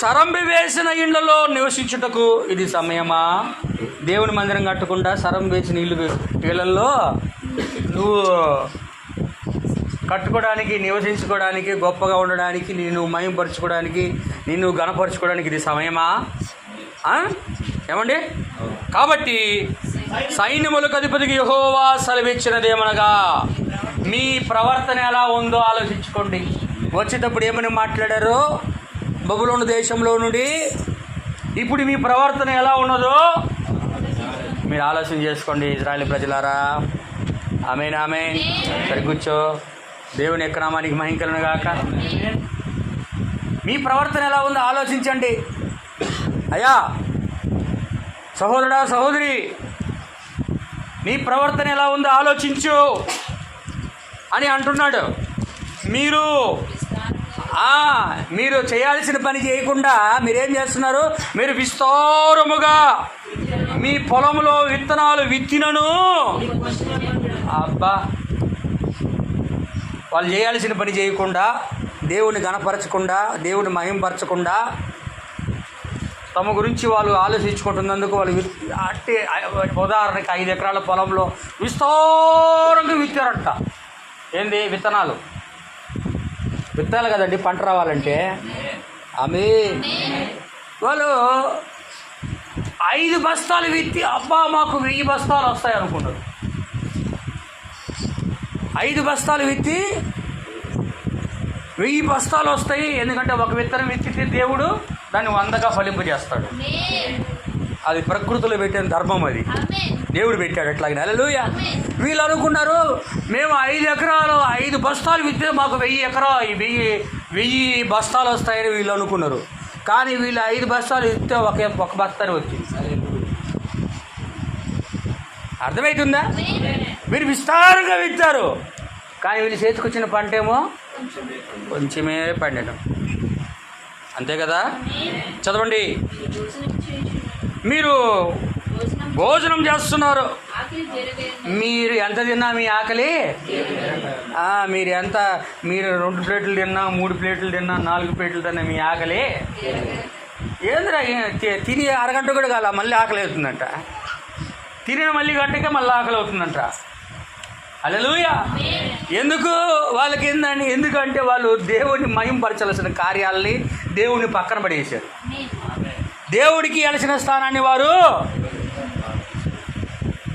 సరంబి వేసిన ఇళ్లలో నివసించుటకు ఇది సమయమా? దేవుని మందిరం కట్టకుండా సరం వేసిన ఇళ్లలో నువ్వు కట్టుకోవడానికి, నివసించుకోవడానికి, గొప్పగా ఉండడానికి, నిన్ను మహింపరచుకోవడానికి, నిన్ను గణపరచుకోవడానికి ఇది సమయమా? ఏమండి? కాబట్టి సైన్యములకు అధిపతికి యెహోవా సెలవిచ్చినదేమనగా, మీ ప్రవర్తన ఎలా ఉందో ఆలోచించుకోండి. వచ్చేటప్పుడు ఏమని మాట్లాడారో బబులోను దేశంలో నుండి, ఇప్పుడు మీ ప్రవర్తన ఎలా ఉన్నదో మీరు ఆలోచన చేసుకోండి ఇజ్రాయేల్ ప్రజలారా. ఆమేన్, ఆమేన్. సరి కూర్చో. దేవుని యొక్క నామానికి మహిమ కలుగును గాక. మీ ప్రవర్తన ఎలా ఉందో ఆలోచించండి. అయ్యా సహోదరుడా, సహోదరి, నీ ప్రవర్తన ఎలా ఉందో ఆలోచించు అని అంటున్నాడు. మీరు చేయాల్సిన పని చేయకుండా మీరేం చేస్తున్నారు? మీరు విస్తారముగా మీ పొలంలో విత్తనాలు విత్తినను. అబ్బా, వాళ్ళు చేయాల్సిన పని చేయకుండా, దేవుని గణపరచకుండా, దేవుని మహింపరచకుండా, తమ గురించి వాళ్ళు ఆలోచించుకుంటున్నందుకు వాళ్ళు అంటే ఉదాహరణకి 5 ఎకరాల పొలంలో విస్తారంగా విత్తారంట. ఏంది? విత్తనాలు విత్తాలి కదండి పంట రావాలంటే. ఆమేన్. వాళ్ళు 5 బస్తాలు విత్తి అబ్బా మాకు 1000 బస్తాలు వస్తాయి అనుకున్నారు. 5 బస్తాలు విత్తి 1000 బస్తాలు వస్తాయి. ఎందుకంటే ఒక విత్తనం విత్తితే దేవుడు దాన్ని 100గా ఫలింపజేస్తాడు. అది ప్రకృతిలో పెట్టిన ధర్మం, అది దేవుడు పెట్టాడు అట్లాగే. హల్లెలూయా. వీళ్ళు అనుకున్నారు మేము 5 ఎకరాలు 5 బస్తాలు విత్తే మాకు 1000 బస్తాలు వస్తాయని వీళ్ళు అనుకున్నారు. కానీ వీళ్ళు 5 బస్తాలు విత్తే ఒక బస్తానే వచ్చింది. అర్థమవుతుందా? మీరు విస్తారంగా విత్తారు, కానీ వీళ్ళు చేతికొచ్చిన పంట ఏమో కొంచెమే పండడం. అంతే కదా? చదవండి. మీరు భోజనం చేస్తున్నారు, మీరు ఎంత తిన్నా మీ ఆకలి, మీరు 2 ప్లేట్లు తిన్నా, 3 ప్లేట్లు తిన్నా, 4 ప్లేట్లు తిన్నా మీ ఆకలి ఏందిరా? తిని అరగంట కూడా కాల మళ్ళీ ఆకలి అవుతుందంట. తిరిగిన మళ్ళీ గంటకే మళ్ళీ ఆకలి అవుతుందంట. హల్లెలూయా. ఎందుకు వాళ్ళకి ఏందండి? ఎందుకంటే వాళ్ళు దేవుడిని మహింపరచాల్సిన కార్యాలని దేవుడిని పక్కన పడేశారు. దేవుడికి ఇవ్వాల్సిన స్థానాన్ని వారు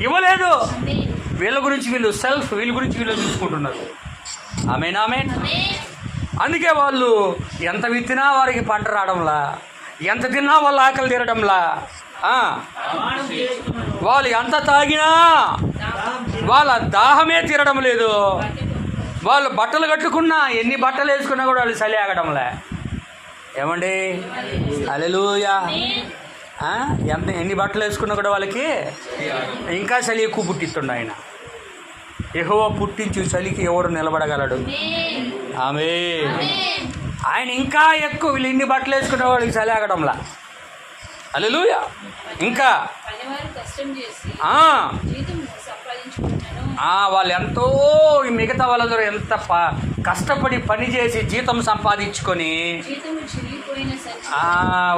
ఇవ్వలేదు. వీళ్ళ గురించి వీళ్ళు వీళ్ళ గురించి వీళ్ళు చూసుకుంటున్నారు. ఆమేన్ ఆమేన్. అందుకే వాళ్ళు ఎంత విత్తినా వారికి పంట రావడంలా, ఎంత తిన్నా వాళ్ళ ఆకలి తీరడంలా, వాళ్ళు ఎంత తాగినా వాళ్ళ దాహమే తీరడం లేదు. వాళ్ళు బట్టలు కట్టుకున్నా, ఎన్ని బట్టలు వేసుకున్నా కూడా వాళ్ళు చలి ఆగడంలే. ఏమండి? హల్లెలూయా. ఎన్ని బట్టలు వేసుకున్నా కూడా వాళ్ళకి ఇంకా చలి ఎక్కువ పుట్టిస్తుండ ఆయన. యెహోవా పుట్టించు చలికి ఎవడు నిలబడగలడు? ఆమేన్. ఆయన ఇంకా ఎక్కువ, వీళ్ళు ఇన్ని బట్టలు వేసుకునే వాళ్ళకి చలి ఆగడంలా. హల్లెలూయా. ఇంకా వాళ్ళు ఎంతో మిగతా వాళ్ళతో ఎంత కష్టపడి పని చేసి జీతం సంపాదించుకొని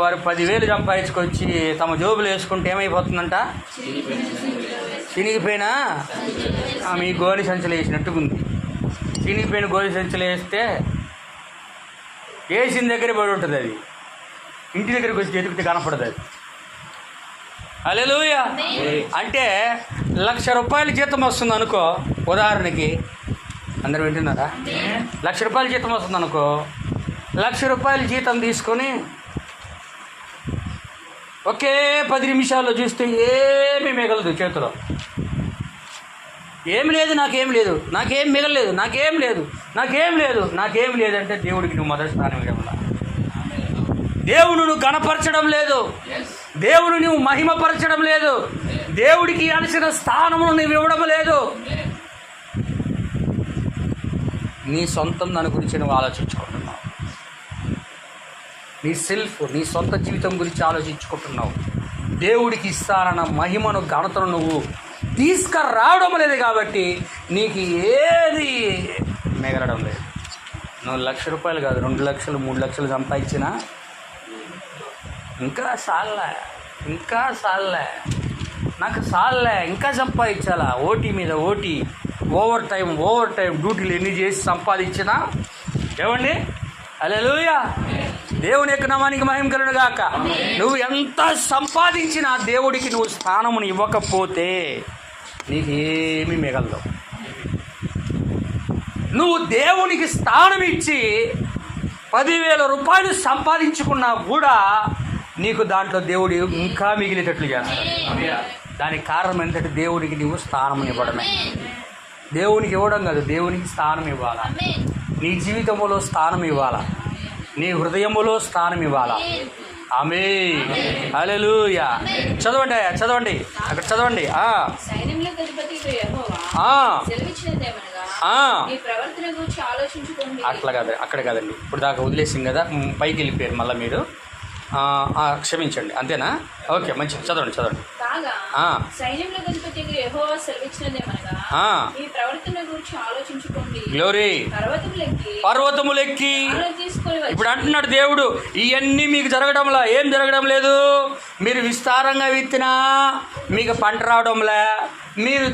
వారు 10,000 సంపాదించుకొచ్చి తమ జోబులు వేసుకుంటే ఏమైపోతుందంట? చినిగిపోయినా మీ గోని సంచులు వేసినట్టుగా ఉంది. చినిగిపోయిన గోని సంచులు వేస్తే వేసిన దగ్గరే పడి ఉంటుంది. అది ఇంటి దగ్గరికి వచ్చి ఎదుగుతే కనపడదు. అది హల్లెలూయా. అంటే 1,00,000 రూపాయల జీతం వస్తుంది అనుకో, ఉదాహరణకి. అందరూ వింటున్నారా? 1,00,000 రూపాయల జీతం వస్తుంది అనుకో. 1,00,000 రూపాయల జీతం తీసుకొని ఒకే 10 నిమిషాల్లో చూస్తే ఏమీ మిగలదు చేతిలో. ఏమి లేదు, నాకేం లేదు, నాకేం మిగలలేదు, నాకేం లేదు, నాకేం లేదు, నాకేం లేదంటే దేవుడికి నువ్వు మొదటి స్థానం ఇవ్వడం, దేవుడు నువ్వు గణపరచడం లేదు, దేవుడు నువ్వు మహిమపరచడం లేదు, దేవుడికి ఇవ్వాల్సిన స్థానమును నువ్వు ఇవ్వడం లేదు. నీ సొంతం దాని గురించి నువ్వు ఆలోచించుకుంటున్నావు. నీ సొంత జీవితం గురించి ఆలోచించుకుంటున్నావు. దేవుడికి ఇస్తానన్న మహిమను ఘనతను నువ్వు తీసుకురావడం లేదు కాబట్టి నీకు ఏది మిగలడం లేదు. నువ్వు 1,00,000 రూపాయలు కాదు, 2 లక్షలు 3 లక్షలు సంపాదించినా ఇంకా సాల్లే, నాకు సాల్లే, ఇంకా సంపాదించాలా, ఓటీ మీద ఓటీ, ఓవర్ టైం డ్యూటీలు ఎన్ని చేసి సంపాదించినా. ఏమండి? హల్లెలూయా. దేవుని యొక్క నామానికి మహిమ కలుగును గాక. నువ్వు ఎంత సంపాదించినా దేవుడికి నువ్వు స్థానమును ఇవ్వకపోతే నీకేమీ మిగలదు. నువ్వు దేవునికి స్థానం ఇచ్చి 10,000 రూపాయలు సంపాదించుకున్నా కూడా నీకు దాంట్లో దేవుడు ఇంకా మిగిలేటట్లు చేస్తాడు. దానికి కారణం ఏంటంటే దేవుడికి నువ్వు స్థానం ఇవ్వడమే. దేవునికి ఇవ్వడం కాదు, దేవునికి స్థానం ఇవ్వాలా. నీ జీవితంలో స్థానం ఇవ్వాలా, నీ హృదయంలో స్థానం ఇవ్వాలా. ఆమేన్. హల్లెలూయా. చదవండి అక్కడ చదవండి. అట్లా కాదు, అక్కడ కాదండి. ఇప్పుడు దాకా వదిలేసింది కదా, పైకి వెళ్ళిపోయారు మళ్ళీ మీరు. క్షమించండి, అంతేనా? ఓకే, మంచిది. చదవండి. గ్లోరీ. పర్వతములెక్కి ఇప్పుడు అంటున్నాడు దేవుడు, ఇవన్నీ మీకు జరగడంలా. ఏం జరగడం లేదు? మీరు విస్తారంగా విత్తినా మీకు పంట రావడంలా, మీరు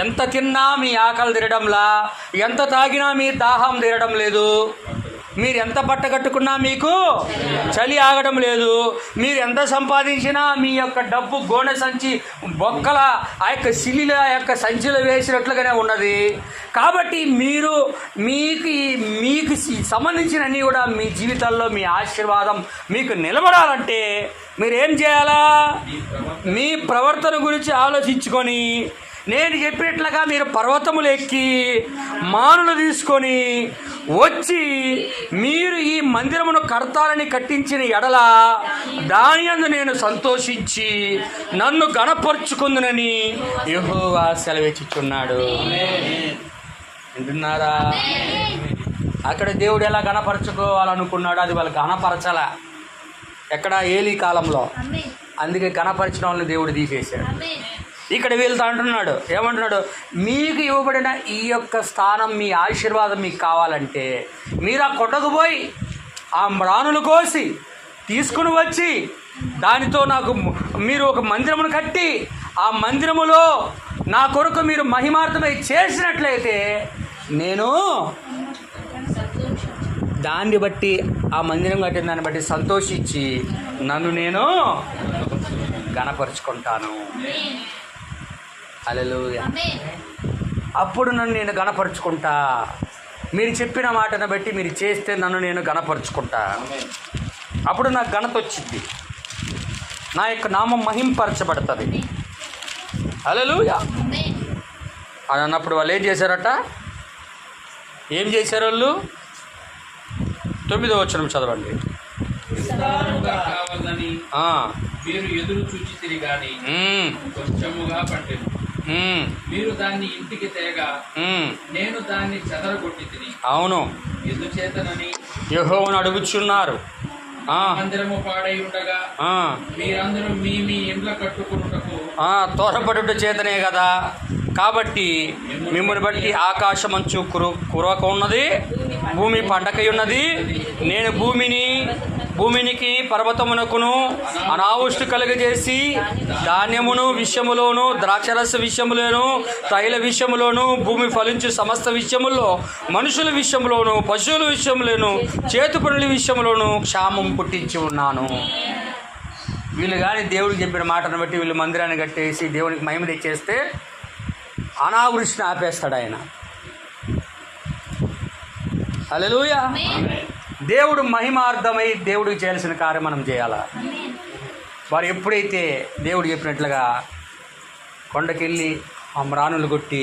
ఎంత తిన్నా మీ ఆకలి తీరడంలా, ఎంత తాగినా మీ దాహం తీరడం లేదు, మీరు ఎంత బట్ట కట్టుకున్నా మీకు చలి ఆగడం లేదు, మీరు ఎంత సంపాదించినా మీ యొక్క డబ్బు గోనె సంచి బొక్కల ఆ యొక్క సిలిల యొక్క సంచిలో వేసినట్లుగానే ఉన్నది. కాబట్టి మీకు సంబంధించినవన్నీ కూడా మీ జీవితాల్లో మీ ఆశీర్వాదం మీకు నిలబడాలంటే మీరేం చేయాలా? మీ ప్రవర్తన గురించి ఆలోచించుకొని నేను చెప్పినట్లుగా మీరు పర్వతములు ఎక్కి మానులు తీసుకొని వచ్చి మీరు ఈ మందిరమును కడతారని కట్టించిన ఎడల దాని యందు నేను సంతోషించి నన్ను గణపరుచుకుందునని యెహోవా సెలవిచ్చుచున్నాడు. వింటున్నారా? అక్కడ దేవుడు ఎలా గణపరచుకోవాలనుకున్నాడు అది వాళ్ళు గణపరచాల. ఎక్కడ? ఏలీ కాలంలో. అందుకే గణపరిచిన వాళ్ళని దేవుడు తీసేశాడు. ఇక్కడ వీళ్ళతో అంటున్నాడు, ఏమంటున్నాడు? మీకు ఇవ్వబడిన ఈ యొక్క స్థానం, మీ ఆశీర్వాదం మీకు కావాలంటే మీరు ఆ కొండకు పోయి ఆ మ్రానులు కోసి తీసుకుని వచ్చి దానితో నాకు మీరు ఒక మందిరమును కట్టి ఆ మందిరములో నా కొరకు మీరు మహిమార్థమై చేసినట్లయితే నేను దాన్ని బట్టి, ఆ మందిరం కట్టిన దాన్ని బట్టి సంతోషించి నన్ను నేను గణపరుచుకుంటాను. హల్లెలూయా. అప్పుడు నన్ను నేను గణపరుచుకుంటా. మీరు చెప్పిన మాటను బట్టి మీరు చేస్తే నన్ను నేను గణపరుచుకుంటా. అప్పుడు నాకు ఘనత వచ్చింది, నా యొక్క నామం మహింపరచబడుతుంది. హల్లెలూయా అని అన్నప్పుడు వాళ్ళు ఏం చేశారట? ఏం చేశారు వాళ్ళు? 9వ వచనం చదవండి. విస్తారముగా కావాలని ఆ, మీరు ఎదురు చూచితిరి గాని కొంచెముగా పట్టెను. మీరు దాన్ని ఇంటికి తేగా నేను దాన్ని చెదరగొట్టితిని. అవును, ఎందుచేతనని యెహోవాను అడుగుచున్నారు. మందిరము పాడై ఉండగా మీరందరూ మీ మీ ఇండ్ల కట్టుకున్నటకు తోరపడుట చేతనే కదా. కాబట్టి మిమ్మల్ని బట్టి ఆకాశమంచు కురవక ఉన్నది, భూమి పండకై ఉన్నది. నేను భూమినికి పర్వతమునకును అనావృష్టి కలుగజేసి ధాన్యమును విషయములోను, ద్రాక్షరస విషయములోను, తైల విషయములోను, భూమి ఫలించు సమస్త విషయముల్లో, మనుషుల విషయంలోను, పశువుల విషయంలోను, చేతు పనుల విషయంలోను క్షామం పుట్టించి ఉన్నాను. వీళ్ళు కానీ దేవుడికి చెప్పిన మాటను బట్టి వీళ్ళు మందిరాన్ని కట్టేసి దేవునికి మహిమ తెచ్చేస్తే అనావృష్టిని ఆపేస్తాడు ఆయన. హల్లెలూయా. దేవుడు మహిమార్థమై దేవుడికి చేయాల్సిన కార్యం మనం చేయాలా. వారు ఎప్పుడైతే దేవుడు చెప్పినట్లుగా కొండకెళ్ళి ఆ మ్రానులు కొట్టి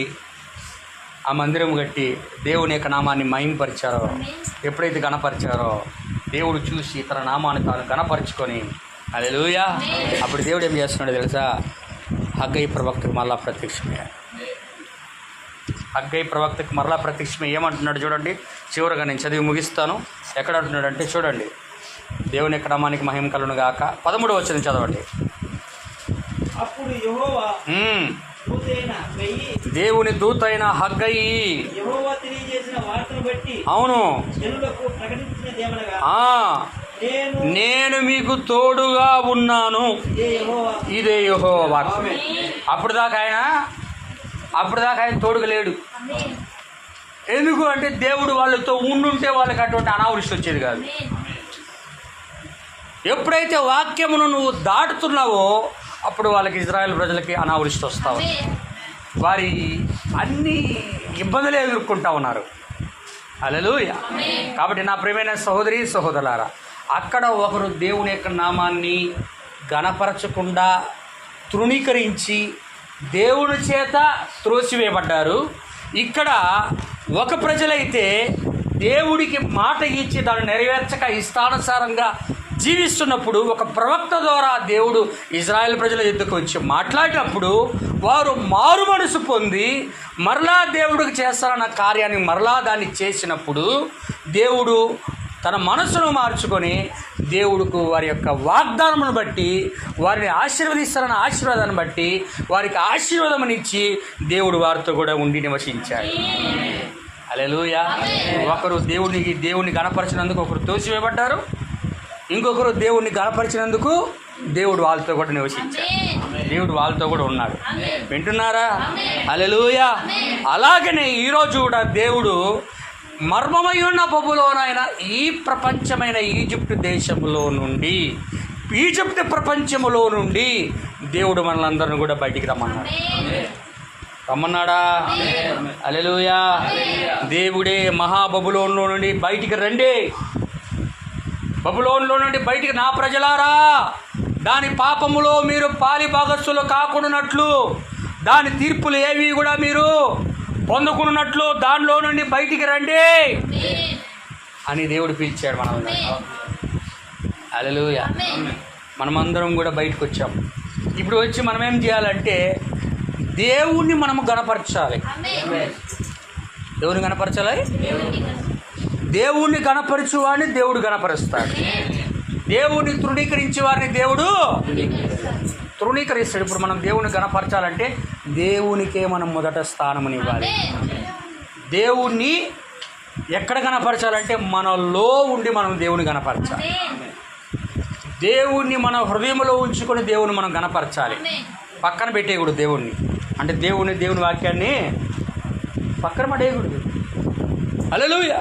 ఆ మందిరం కట్టి దేవుని యొక్క నామాన్ని మహింపరిచారో, ఎప్పుడైతే గణపరిచారో దేవుడు చూసి తన నామాన్ని తాను గణపరుచుకొని హల్లెలూయా. అప్పుడు దేవుడు ఏం చేస్తున్నాడో తెలుసా? హగ్గై ప్రవక్తకు మరలా ప్రత్యక్షమయ్యాడు. హగ్గై ప్రవక్తకు మరలా ప్రత్యక్షమై ఏమంటున్నాడు చూడండి. చివరిగా నేను చదివి ముగిస్తాను. ఎక్కడ అంటున్నాడు అంటే చూడండి, దేవుని యొక్క నామానికి మహిమ కలుగును గాక. 13వ వచనం చదవండి. అప్పుడు యెహోవా దేవుని దూత అయిన హగ్గయి యెహోవా తెలియజేసిన వార్తను బట్టి అవును జనులకు ప్రకటించినదేమనగా నేను మీకు తోడుగా ఉన్నాను. ఇదే యెహోవా వాక్కు. అప్పుడు దాకా ఆయన తోడుగా లేడు. ఎందుకు అంటే దేవుడు వాళ్ళతో ఉండుంటే వాళ్ళకి అటువంటి అనావృష్టి వచ్చేది కాదు. ఎప్పుడైతే వాక్యమును నువ్వు దాటుతున్నావో అప్పుడు వాళ్ళకి, ఇజ్రాయెల్ ప్రజలకి అనావృష్టి వస్తావు. వారి అన్ని ఇబ్బందులే ఎదుర్కొంటా ఉన్నారు. హల్లెలూయా. కాబట్టి నా ప్రియమైన సహోదరి సహోదరులారా, అక్కడ ఒకరు దేవుని యొక్క నామాన్ని గణపరచకుండా తృణీకరించి దేవుని చేత త్రోసివేయబడ్డారు. ఇక్కడ ఒక ప్రజలైతే దేవుడికి మాట ఇచ్చి దాన్ని నెరవేర్చక ఇష్టానుసారంగా జీవిస్తున్నప్పుడు ఒక ప్రవక్త ద్వారా దేవుడు ఇజ్రాయెల్ ప్రజల యుద్ధకు వచ్చి మాట్లాడినప్పుడు వారు మారు మనసు పొంది మరలా దేవుడికి చేస్తారన్న కార్యాన్ని మరలా దాన్ని చేసినప్పుడు దేవుడు తన మనసును మార్చుకొని దేవుడికి వారి యొక్క వాగ్దానమును బట్టి వారిని ఆశీర్వదిస్తారన్న ఆశీర్వాదాన్ని బట్టి వారికి ఆశీర్వాదమునిచ్చి దేవుడు వారితో కూడా ఉండి నివసించాడు. హల్లెలూయా. ఒకరు దేవుడిని గణపరిచినందుకు ఒకరు తోసివేయబడ్డారు, ఇంకొకరు దేవుడిని గణపరిచినందుకు దేవుడు వాళ్ళతో కూడా నివసించాడు. దేవుడు వాళ్ళతో కూడా ఉన్నాడు. వింటున్నారా? హల్లెలూయా. అలాగనే ఈరోజు కూడా దేవుడు మర్మమై ఉన్న బబులోనైనా ఈ ప్రపంచమైన ఈజిప్ట్ దేశంలో నుండి, ఈజిప్ట్ ప్రపంచములో నుండి దేవుడు మనలందరిని కూడా బయటికి రమ్మన్నాడా? హల్లెలూయా. దేవుడే మహాబబులోన్లో నుండి బయటికి రండి, బబులోన్లో నుండి బయటికి నా ప్రజలారా, దాని పాపములో మీరు పాలి భాగస్థులు కాకుండానట్లు, దాని తీర్పులు ఏవి కూడా మీరు పొందుకున్నట్లు దానిలో నుండి బయటికి రండి అని దేవుడు పిలిచాడు మనల్ని. హల్లెలూయా. మనమందరం కూడా బయటకు వచ్చాం. ఇప్పుడు వచ్చి మనం ఏం చేయాలంటే దేవుణ్ణి మనము గణపరచాలి. దేవుని గణపరచాలి. దేవుణ్ణి గణపరచు వాడిని దేవుడు గణపరుస్తాడు. దేవుణ్ణి తృణీకరించే వారిని దేవుడు తృణీకరిస్తాడు. ఇప్పుడు మనం దేవుణ్ణి గణపరచాలంటే దేవునికే మనం మొదట స్థానమునివ్వాలి. దేవుణ్ణి ఎక్కడ గణపరచాలంటే మనలో ఉండి మనం దేవుని గణపరచాలి. దేవుణ్ణి మన హృదయంలో ఉంచుకొని దేవుని మనం గణపరచాలి. పక్కన పెట్టేయకూడదు దేవుణ్ణి. అంటే దేవుని వాక్యాన్ని పక్కన పడేయకూడదు. హల్లెలూయా.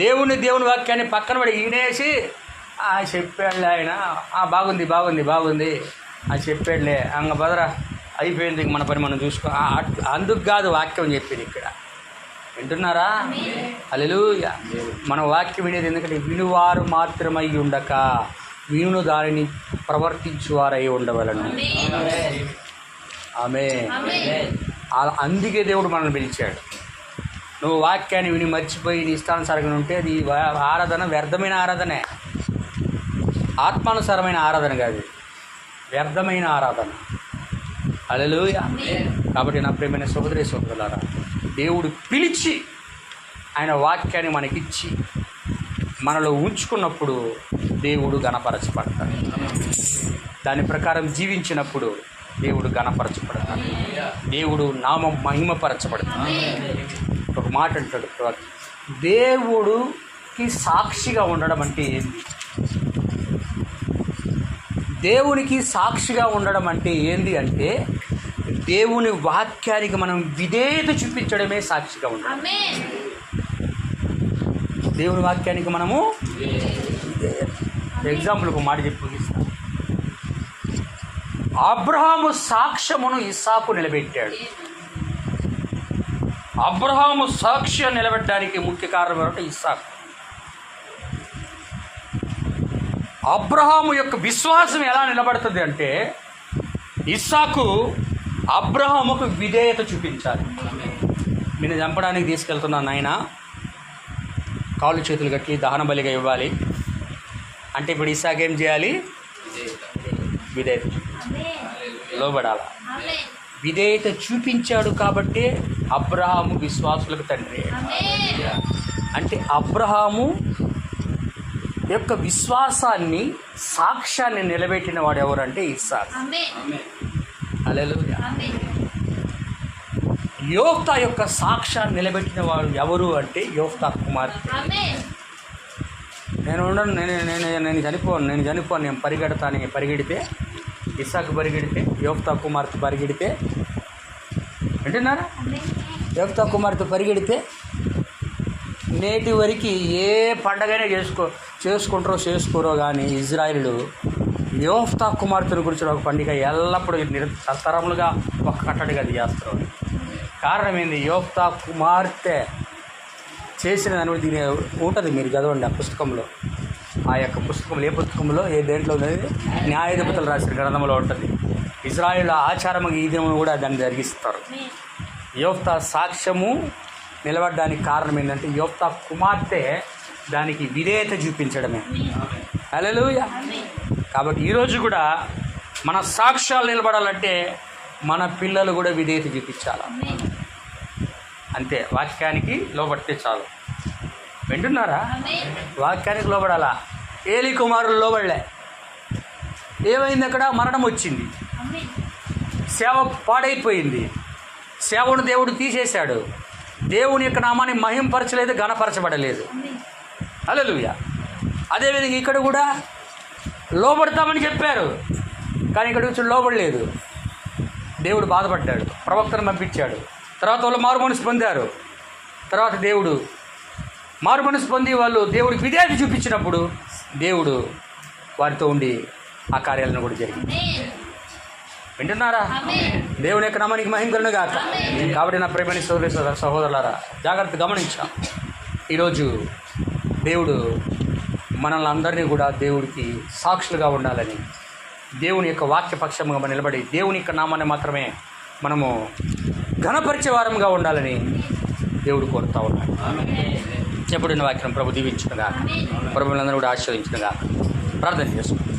దేవుని వాక్యాన్ని పక్కన పడి ఈనేసి చెప్పాడులే ఆయన, బాగుంది అని చెప్పాడులే, అంగ బదరా అయిపోయింది, మన పని మనం చూసుకో. అందుకు కాదు వాక్యం చెప్పేది ఇక్కడ. వింటున్నారా? హల్లెలూయా. మన వాక్యం వినేది ఎందుకంటే వినువారు మాత్రమై ఉండక విను దానిని ప్రవర్తించువారై ఉండవలను. ఆమేన్. అందుకే దేవుడు మనల్ని పిలిచాడు. నువ్వు వాక్యాన్ని విని మర్చిపోయి నీ ఇష్టానుసారంగా ఉంటే అది ఆరాధన వ్యర్థమైన ఆరాధనే, ఆత్మానుసారమైన ఆరాధన కాదు, వ్యర్థమైన ఆరాధన. హల్లెలూయా. కాబట్టి నా ప్రియమైన సహోదరి సహోదరులారా, దేవుడు పిలిచి ఆయన వాక్యాన్ని మనకిచ్చి మనలో ఉంచుకున్నప్పుడు దేవుడు ఘనపరచబడతాడు. దాని ప్రకారం జీవించినప్పుడు దేవుడు ఘనపరచబడతాడు, దేవుడు నామం మహిమపరచబడతాడు. ఒక మాట అంటాడు ప్రవక్త, దేవుడికి సాక్షిగా ఉండడం అంటే ఏంది? దేవునికి సాక్షిగా ఉండడం అంటే ఏంది అంటే దేవుని వాక్యానికి మనం విధేయత చూపించడమే సాక్షిగా ఉండడం. దేవుని వాక్యానికి మనము ఎగ్జాంపుల్ ఒక మాట చెప్పి ముగిస్తాను. అబ్రహాము సాక్ష్యమును ఇస్సాకు నిలబెట్టాడు. అబ్రహాము సాక్ష్యం నిలబెట్టడానికి ముఖ్య కారణం ఏమంటే ఇస్సాకు. అబ్రహాము యొక్క విశ్వాసం ఎలా నిలబడుతుంది అంటే ఇస్సాకు అబ్రహాముకు విధేయత చూపించాలి. నేను చంపడానికి తీసుకెళ్తున్నాను నాయన, కాళ్ళు చేతులు కట్టి దహన బలిగా ఇవ్వాలి అంటే ఇప్పుడు ఇస్సాకు ఏం చేయాలి? విధేయత లోబడాల. విధేయత చూపించాడు కాబట్టి అబ్రహాము విశ్వాసులకు తండ్రి. అంటే అబ్రహాము యొక్క విశ్వాసాన్ని సాక్ష్యాన్ని నిలబెట్టిన వాడు ఎవరంటే ఇస్సాకు. హల్లెలూయా. యోఫ్తా యొక్క సాక్ష్యాన్ని నిలబెట్టిన వాడు ఎవరు అంటే యోఫ్తా కుమార్తె. నేను చనిపోను నేను పరిగెడితే ఇస్సాకు పరిగెడితే యోఫ్తా కుమార్తె పరిగెడితే, వింటున్నారా? యోఫ్తా కుమార్తె పరిగెడితే నేటి వరకు ఏ పండగైనా చేసుకోరో కానీ ఇజ్రాయిలు యోఫ్తా కుమార్తెను గురించి ఒక పండుగ ఎల్లప్పుడూ తరతరములుగా ఒక కట్టడిగా చేస్తారు. కారణం ఏంది? యోఫ్తా కుమార్తె చేసిన దాని దీని ఉంటుంది, మీరు చదవండి ఆ పుస్తకంలో. ఆ యొక్క పుస్తకంలో ఏ పుస్తకంలో ఏ దేంట్లో ఉన్నది? న్యాయాధిపతులు రాసిన గ్రంథంలో ఉంటుంది. ఇజ్రాయిల్ ఆచారంగా ఈ దినం కూడా దాన్ని జరిగిస్తారు. యోఫ్తా సాక్ష్యము నిలబడడానికి కారణం ఏంటంటే యోఫ్తా కుమార్తె దానికి విధేయత చూపించడమే. హల్లెలూయా. కాబట్టి ఈరోజు కూడా మన సాక్ష్యాలు నిలబడాలంటే మన పిల్లలు కూడా విధేయత చూపించాలి. అంతే, వాక్యానికి లోబడితే చాలు. వింటున్నారా? వాక్యానికి లోబడాలా. ఏలీ కుమారులు లోబడలే. ఏమైంది? అక్కడ మరణం వచ్చింది, సేవ పాడైపోయింది, సేవను దేవుడు తీసేశాడు, దేవుని యొక్క నామాన్ని మహింపరచలేదు, ఘనపరచబడలేదు. హల్లెలూయా. అదేవిధంగా ఇక్కడ కూడా లోబడతామని చెప్పారు కానీ ఇక్కడ వచ్చి లోబడలేదు. దేవుడు బాధపడ్డాడు, ప్రవక్తను పంపించాడు. తర్వాత వాళ్ళు మారు మనసు పొందారు. తర్వాత దేవుడు మారు మనసు పొంది వాళ్ళు దేవుడికి విధేయత చూపించినప్పుడు దేవుడు వారితో ఉండి ఆ కార్యాలను కూడా జరిగింది. వింటున్నారా? దేవుని యొక్క నామానికి మహిమ కలుగును గాక. కాబట్టి నా ప్రియమైన సహోదరులారా, జాగ్రత్త గమనించాం. ఈరోజు దేవుడు మనల్ని అందరినీ కూడా దేవుడికి సాక్షులుగా ఉండాలని, దేవుని యొక్క వాక్యపక్షంగా మనం నిలబడి దేవుని యొక్క నామాన్ని మాత్రమే మనము ఘనపరిచే వారంగా ఉండాలని దేవుడు కోరుతూ ఉన్నాడు. చెప్పబడిన వాక్యం ప్రభు దీవించునుగా, ప్రభువులందరూ కూడా ఆశీర్వదించునుగా. ప్రార్థన చేసుకుంటాం.